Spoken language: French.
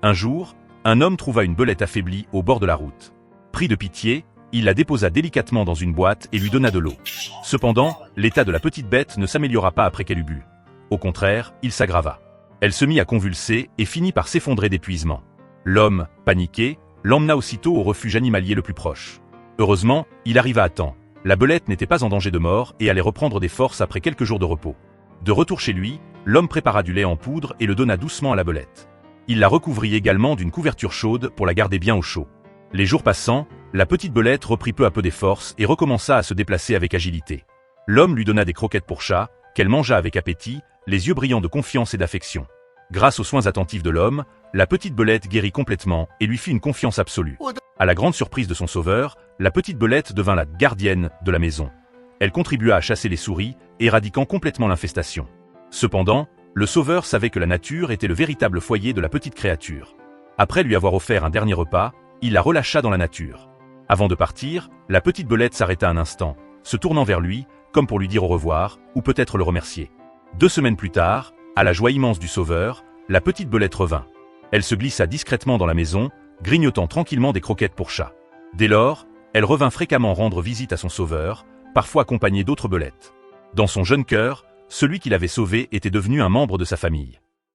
Un jour, un homme trouva une belette affaiblie au bord de la route. Pris de pitié, il la déposa délicatement dans une boîte et lui donna de l'eau. Cependant, l'état de la petite bête ne s'améliora pas après qu'elle eut bu. Au contraire, il s'aggrava. Elle se mit à convulser et finit par s'effondrer d'épuisement. L'homme, paniqué, l'emmena aussitôt au refuge animalier le plus proche. Heureusement, il arriva à temps. La belette n'était pas en danger de mort et allait reprendre des forces après quelques jours de repos. De retour chez lui, l'homme prépara du lait en poudre et le donna doucement à la belette. Il la recouvrit également d'une couverture chaude pour la garder bien au chaud. Les jours passant, la petite belette reprit peu à peu des forces et recommença à se déplacer avec agilité. L'homme lui donna des croquettes pour chat, qu'elle mangea avec appétit, les yeux brillants de confiance et d'affection. Grâce aux soins attentifs de l'homme, la petite belette guérit complètement et lui fit une confiance absolue. À la grande surprise de son sauveur, la petite belette devint la gardienne de la maison. Elle contribua à chasser les souris, éradiquant complètement l'infestation. Cependant, le sauveur savait que la nature était le véritable foyer de la petite créature. Après lui avoir offert un dernier repas, il la relâcha dans la nature. Avant de partir, la petite belette s'arrêta un instant, se tournant vers lui, comme pour lui dire au revoir, ou peut-être le remercier. 2 semaines plus tard, à la joie immense du sauveur, la petite belette revint. Elle se glissa discrètement dans la maison, grignotant tranquillement des croquettes pour chat. Dès lors, elle revint fréquemment rendre visite à son sauveur, parfois accompagnée d'autres belettes. Dans son jeune cœur, celui qui l'avait sauvé était devenu un membre de sa famille.